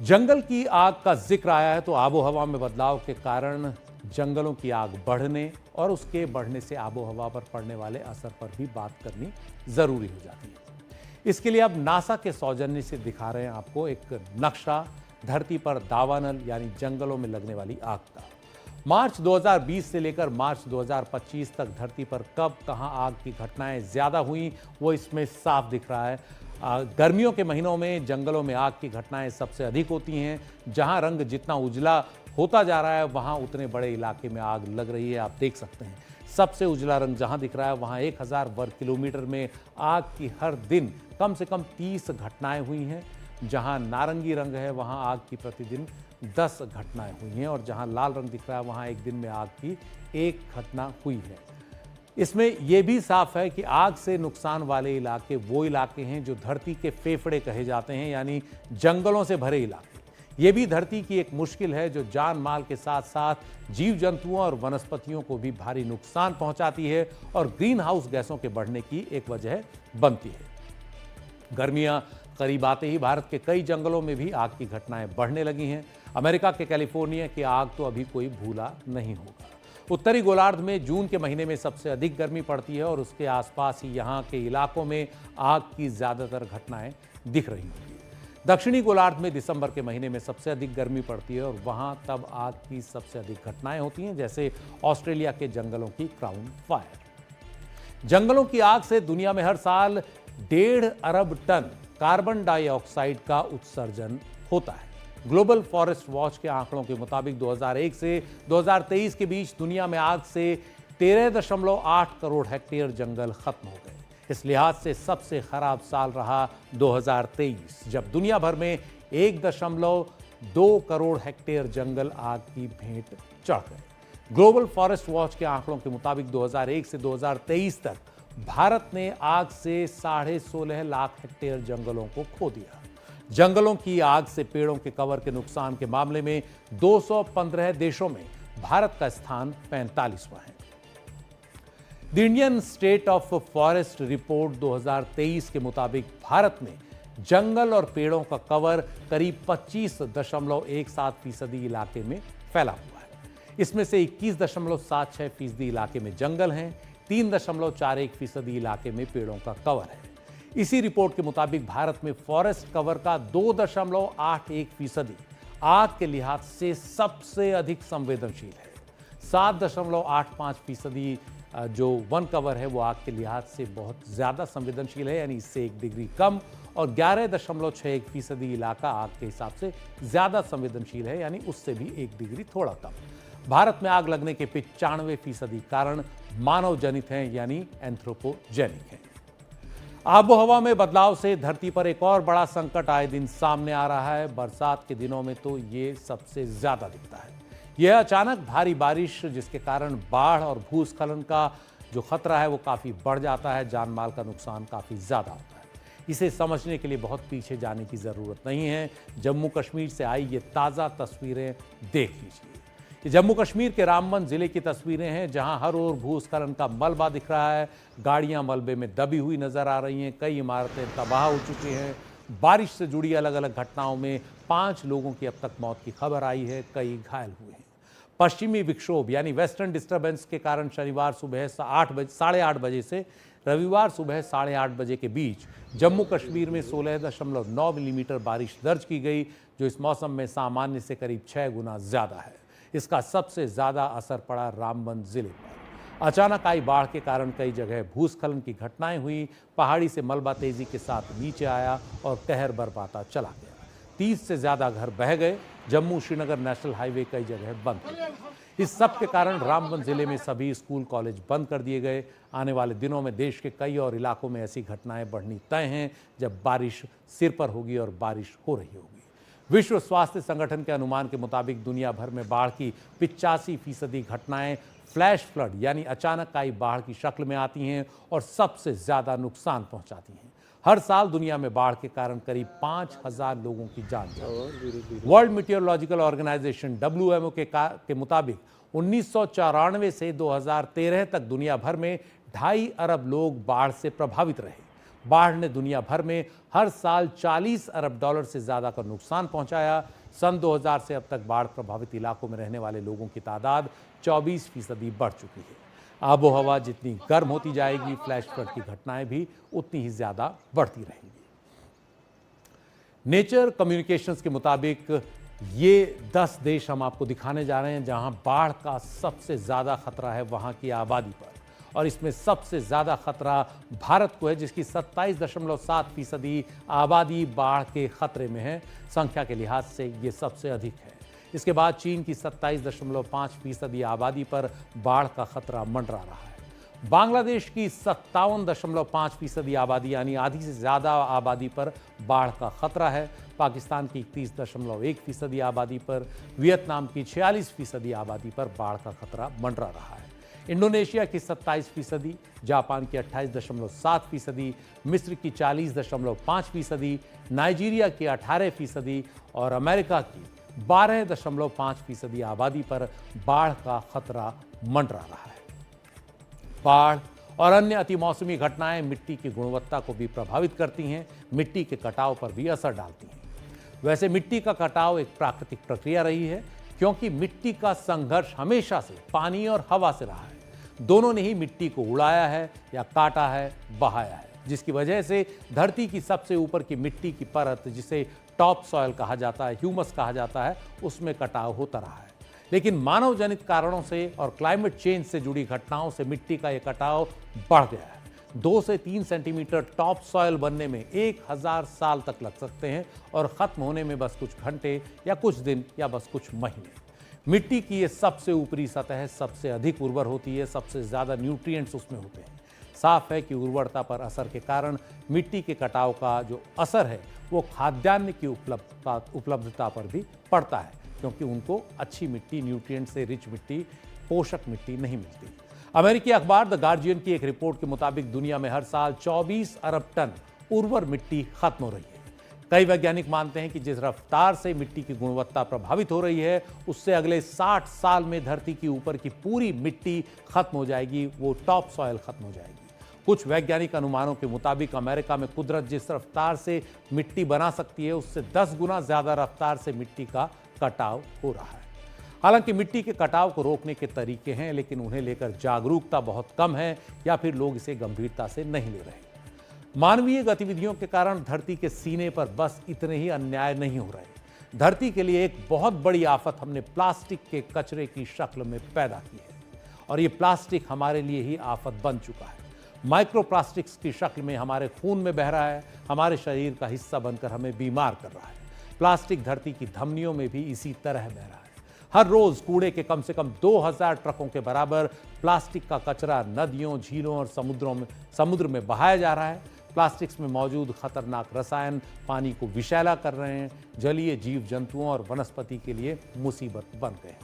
जंगल की आग का जिक्र आया है तो आबो हवा में बदलाव के कारण जंगलों की आग बढ़ने और उसके बढ़ने से आबो हवा पर पड़ने वाले असर पर भी बात करनी जरूरी हो जाती है। इसके लिए अब नासा के सौजन्य से दिखा रहे हैं आपको एक नक्शा धरती पर दावानल यानी जंगलों में लगने वाली आग का। मार्च 2020 से लेकर मार्च 2025 तक धरती पर कब कहां आग की घटनाएं ज्यादा हुई वो इसमें साफ दिख रहा है। गर्मियों के महीनों में जंगलों में आग की घटनाएं सबसे अधिक होती हैं। जहां रंग जितना उजला होता जा रहा है वहां उतने बड़े इलाके में आग लग रही है। आप देख सकते हैं सबसे उजला रंग जहां दिख रहा है वहां 1000 वर्ग किलोमीटर में आग की हर दिन कम से कम 30 घटनाएं हुई हैं। जहां नारंगी रंग है वहां आग की प्रतिदिन 10 घटनाएं हुई हैं और जहां लाल रंग दिख रहा है वहां एक दिन में आग की 1 घटना हुई है। इसमें यह भी साफ है कि आग से नुकसान वाले इलाके वो इलाके हैं जो धरती के फेफड़े कहे जाते हैं, यानी जंगलों से भरे इलाके। ये भी धरती की एक मुश्किल है जो जान माल के साथ साथ जीव जंतुओं और वनस्पतियों को भी भारी नुकसान पहुंचाती है और ग्रीन हाउस गैसों के बढ़ने की एक वजह बनती है। गर्मियां करीब आते ही भारत के कई जंगलों में भी आग की घटनाएं बढ़ने लगी हैं। अमेरिका के कैलिफोर्निया की आग तो अभी कोई भूला नहीं होगा। उत्तरी गोलार्ध में जून के महीने में सबसे अधिक गर्मी पड़ती है और उसके आसपास ही यहाँ के इलाकों में आग की ज्यादातर घटनाएं दिख रही होंगी। दक्षिणी गोलार्ध में दिसंबर के महीने में सबसे अधिक गर्मी पड़ती है और वहां तब आग की सबसे अधिक घटनाएं होती हैं, जैसे ऑस्ट्रेलिया के जंगलों की क्राउन फायर। जंगलों की आग से दुनिया में हर साल 1.5 अरब टन कार्बन डाइऑक्साइड का उत्सर्जन होता है। ग्लोबल फॉरेस्ट वॉच के आंकड़ों के मुताबिक 2001 से 2023 के बीच दुनिया में आग से 13.8 करोड़ हेक्टेयर जंगल खत्म हो गए। इस लिहाज से सबसे खराब साल रहा 2023, जब दुनिया भर में 1.2 करोड़ हेक्टेयर जंगल आग की भेंट चढ़ गए। ग्लोबल फॉरेस्ट वॉच के आंकड़ों के मुताबिक 2001 से 2023 तक भारत ने आग से 16.5 लाख हेक्टेयर जंगलों को खो दिया। जंगलों की आग से पेड़ों के कवर के नुकसान के मामले में 215 देशों में भारत का स्थान 45वां है। The Indian state of forest report 2023 के मुताबिक भारत में जंगल और पेड़ों का कवर करीब 25.17% इलाके में फैला हुआ है। इसमें से 21.76% इलाके में जंगल हैं, 3.41% इलाके में पेड़ों का कवर है। इसी रिपोर्ट के मुताबिक भारत में फॉरेस्ट कवर का 2.81% आग के लिहाज से सबसे अधिक संवेदनशील है। 7.85% जो वन कवर है वो आग के लिहाज से बहुत ज्यादा संवेदनशील है, यानी इससे 1 डिग्री कम, और 11.61% इलाका आग के हिसाब से ज्यादा संवेदनशील है, यानी उससे भी 1 डिग्री थोड़ा कम। भारत में आग लगने के 95% कारण मानव जनित हैं, यानी एंथ्रोपोजेनिक है। आबोहवा में बदलाव से धरती पर एक और बड़ा संकट आए दिन सामने आ रहा है। बरसात के दिनों में तो ये सबसे ज्यादा दिखता है। यह अचानक भारी बारिश जिसके कारण बाढ़ और भूस्खलन का जो खतरा है वो काफी बढ़ जाता है, जान माल का नुकसान काफी ज्यादा होता है। इसे समझने के लिए बहुत पीछे जाने की जरूरत नहीं है। जम्मू कश्मीर से आई ये ताजा तस्वीरें देख लीजिए। ये जम्मू कश्मीर के रामबन जिले की तस्वीरें हैं, जहां हर ओर भूस्खलन का मलबा दिख रहा है। गाड़ियां मलबे में दबी हुई नजर आ रही हैं, कई इमारतें तबाह हो चुकी हैं। बारिश से जुड़ी अलग अलग घटनाओं में 5 लोगों की अब तक मौत की खबर आई है, कई घायल हुए हैं। पश्चिमी विक्षोभ यानी वेस्टर्न डिस्टर्बेंस के कारण शनिवार सुबह 8:30 बजे से रविवार सुबह 8:30 बजे के बीच जम्मू कश्मीर में 16.9 मिलीमीटर बारिश दर्ज की गई, जो इस मौसम में सामान्य से करीब 6 गुना ज्यादा है। इसका सबसे ज्यादा असर पड़ा रामबन जिले पर। अचानक आई बाढ़ के कारण कई जगह भूस्खलन की घटनाएं हुई। पहाड़ी से मलबा तेजी के साथ नीचे आया और कहर बरपाता चला गया। 30 से ज्यादा घर बह गए। जम्मू श्रीनगर नेशनल हाईवे कई जगह बंद हो गया। इस सब के कारण रामबन जिले में सभी स्कूल कॉलेज बंद कर दिए गए। आने वाले दिनों में देश के कई और इलाकों में ऐसी घटनाएं बढ़नी तय हैं, जब बारिश सिर पर होगी और बारिश हो रही होगी। विश्व स्वास्थ्य संगठन के अनुमान के मुताबिक दुनिया भर में बाढ़ की 85% घटनाएं फ्लैश फ्लड यानी अचानक आई बाढ़ की शक्ल में आती हैं और सबसे ज्यादा नुकसान पहुंचाती हैं। हर साल दुनिया में बाढ़ के कारण करीब 5000 लोगों की जान जाती है। वर्ल्ड मीटियोरोलॉजिकल ऑर्गेनाइजेशन WMO के मुताबिक 1994 से 2013 तक दुनिया भर में 2.5 अरब लोग बाढ़ से प्रभावित रहे। बाढ़ ने दुनिया भर में हर साल 40 अरब डॉलर से ज्यादा का नुकसान पहुंचाया। सन 2000 से अब तक बाढ़ प्रभावित इलाकों में रहने वाले लोगों की तादाद 24% बढ़ चुकी है। आबोहवा जितनी गर्म होती जाएगी, फ्लैश फ्लड की घटनाएं भी उतनी ही ज्यादा बढ़ती रहेंगी। नेचर कम्युनिकेशंस के मुताबिक ये 10 देश हम आपको दिखाने जा रहे हैं जहां बाढ़ का सबसे ज्यादा खतरा है वहां की आबादी पर, और इसमें सबसे ज्यादा खतरा भारत को है, जिसकी 27.7% आबादी बाढ़ के खतरे में है। संख्या के लिहाज से ये सबसे अधिक है। इसके बाद चीन की 27.5% आबादी पर बाढ़ का खतरा मंडरा रहा है। बांग्लादेश की 57.5% आबादी यानी आधी से ज्यादा आबादी पर बाढ़ का खतरा है। पाकिस्तान की 31.1% आबादी पर, वियतनाम की 46% आबादी पर बाढ़ का खतरा मंडरा रहा है। इंडोनेशिया की 27%, जापान की 28.7%, मिस्र की 40.5%, नाइजीरिया की 18% और अमेरिका की 12.5% आबादी पर बाढ़ का खतरा मंडरा रहा है। बाढ़ और अन्य अतिमौसमी घटनाएं मिट्टी की गुणवत्ता को भी प्रभावित करती हैं, मिट्टी के कटाव पर भी असर डालती हैं। वैसे मिट्टी का कटाव एक प्राकृतिक प्रक्रिया रही है, क्योंकि मिट्टी का संघर्ष हमेशा से पानी और हवा से रहा है। दोनों ने ही मिट्टी को उड़ाया है या काटा है, बहाया है, जिसकी वजह से धरती की सबसे ऊपर की मिट्टी की परत, जिसे टॉप सॉइल कहा जाता है, ह्यूमस कहा जाता है, उसमें कटाव होता रहा है। लेकिन मानव जनित कारणों से और क्लाइमेट चेंज से जुड़ी घटनाओं से मिट्टी का यह कटाव बढ़ गया है। 2 से 3 सेंटीमीटर टॉप सॉइल बनने में 1000 साल तक लग सकते हैं और खत्म होने में बस कुछ घंटे या कुछ दिन या बस कुछ महीने। मिट्टी की ये सबसे ऊपरी सतह सबसे अधिक उर्वर होती है, सबसे ज्यादा न्यूट्रिएंट्स उसमें होते हैं। साफ है कि उर्वरता पर असर के कारण मिट्टी के कटाव का जो असर है वो खाद्यान्न की उपलब्धता पर भी पड़ता है, क्योंकि उनको अच्छी मिट्टी, न्यूट्रिएंट से रिच मिट्टी, पोषक मिट्टी नहीं मिलती। अमेरिकी अखबार द गार्जियन की एक रिपोर्ट के मुताबिक दुनिया में हर साल 24 अरब टन उर्वर मिट्टी खत्म हो रही है। कई वैज्ञानिक मानते हैं कि जिस रफ्तार से मिट्टी की गुणवत्ता प्रभावित हो रही है, उससे अगले 60 साल में धरती की ऊपर की पूरी मिट्टी खत्म हो जाएगी, वो टॉप सॉइल खत्म हो जाएगी। कुछ वैज्ञानिक अनुमानों के मुताबिक अमेरिका में कुदरत जिस रफ्तार से मिट्टी बना सकती है, उससे 10 गुना ज्यादा रफ्तार से मिट्टी का कटाव हो रहा है। हालांकि मिट्टी के कटाव को रोकने के तरीके हैं, लेकिन उन्हें लेकर जागरूकता बहुत कम है या फिर लोग इसे गंभीरता से नहीं ले रहे। मानवीय गतिविधियों के कारण धरती के सीने पर बस इतने ही अन्याय नहीं हो रहे। धरती के लिए एक बहुत बड़ी आफत हमने प्लास्टिक के कचरे की शक्ल में पैदा की है, और ये प्लास्टिक हमारे लिए ही आफत बन चुका है। माइक्रोप्लास्टिक्स की शक्ल में हमारे खून में बह रहा है, हमारे शरीर का हिस्सा बनकर हमें बीमार कर रहा है। प्लास्टिक धरती की धमनियों में भी इसी तरह बह रहा है। हर रोज कूड़े के कम से कम 2000 ट्रकों के बराबर प्लास्टिक का कचरा नदियों, झीलों और समुद्र में बहाया जा रहा है। प्लास्टिक्स में मौजूद खतरनाक रसायन पानी को विषैला कर रहे हैं, जलीय जीव जंतुओं और वनस्पति के लिए मुसीबत बन गए हैं।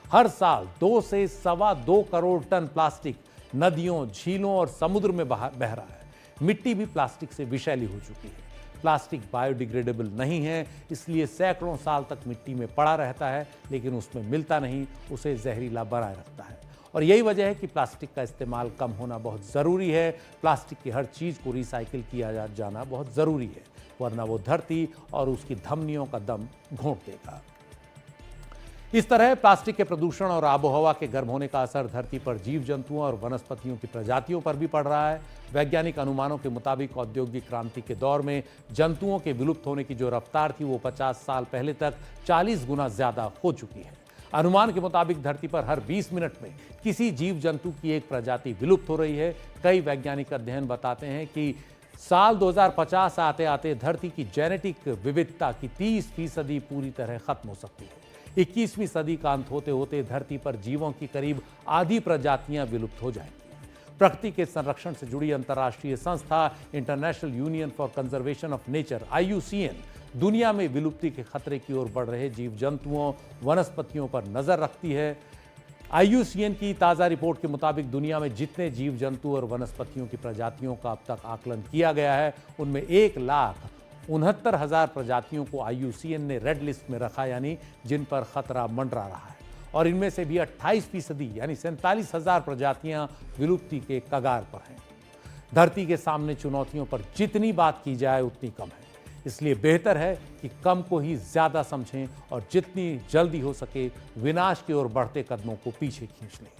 हर साल 2 से 2.25 करोड़ टन प्लास्टिक नदियों, झीलों और समुद्र में बह रहा है। मिट्टी भी प्लास्टिक से विषैली हो चुकी है। प्लास्टिक बायोडिग्रेडेबल नहीं है, इसलिए सैकड़ों साल तक मिट्टी में पड़ा रहता है, लेकिन उसमें मिलता नहीं, उसे जहरीला बनाए रखता है। और यही वजह है कि प्लास्टिक का इस्तेमाल कम होना बहुत ज़रूरी है। प्लास्टिक की हर चीज़ को रिसाइकिल किया जाना बहुत ज़रूरी है, वरना वो धरती और उसकी धमनियों का दम घोंट देगा। इस तरह प्लास्टिक के प्रदूषण और आबोहवा के गर्म होने का असर धरती पर जीव जंतुओं और वनस्पतियों की प्रजातियों पर भी पड़ रहा है। वैज्ञानिक अनुमानों के मुताबिक औद्योगिक क्रांति के दौर में जंतुओं के विलुप्त होने की जो रफ्तार थी, वो 50 साल पहले तक 40 गुना ज्यादा हो चुकी है। अनुमान के मुताबिक धरती पर हर 20 मिनट में किसी जीव जंतु की एक प्रजाति विलुप्त हो रही है। कई वैज्ञानिक अध्ययन बताते हैं कि साल 2050 आते आते धरती की जेनेटिक विविधता की 30% पूरी तरह खत्म हो सकती है। 21वीं सदी का अंत होते होते धरती पर जीवों की करीब आधी प्रजातियां विलुप्त हो जाएंगी। प्रकृति के संरक्षण से जुड़ी अंतर्राष्ट्रीय संस्था international union for conservation of nature IUCN दुनिया में विलुप्ति के खतरे की ओर बढ़ रहे जीव जंतुओं, वनस्पतियों पर नजर रखती है। IUCN की ताज़ा रिपोर्ट के मुताबिक दुनिया में जितने जीव जंतु और वनस्पतियों की प्रजातियों का अब तक आकलन किया गया है, उनमें 1,69,000 प्रजातियों को IUCN ने रेड लिस्ट में रखा, यानी जिन पर खतरा मंडरा रहा है। और इनमें से भी 28% यानी 47,000 प्रजातियां विलुप्ति के कगार पर हैं। धरती के सामने चुनौतियों पर जितनी बात की जाए उतनी कम है। इसलिए बेहतर है कि कम को ही ज्यादा समझें और जितनी जल्दी हो सके विनाश की ओर बढ़ते कदमों को पीछे खींच लें।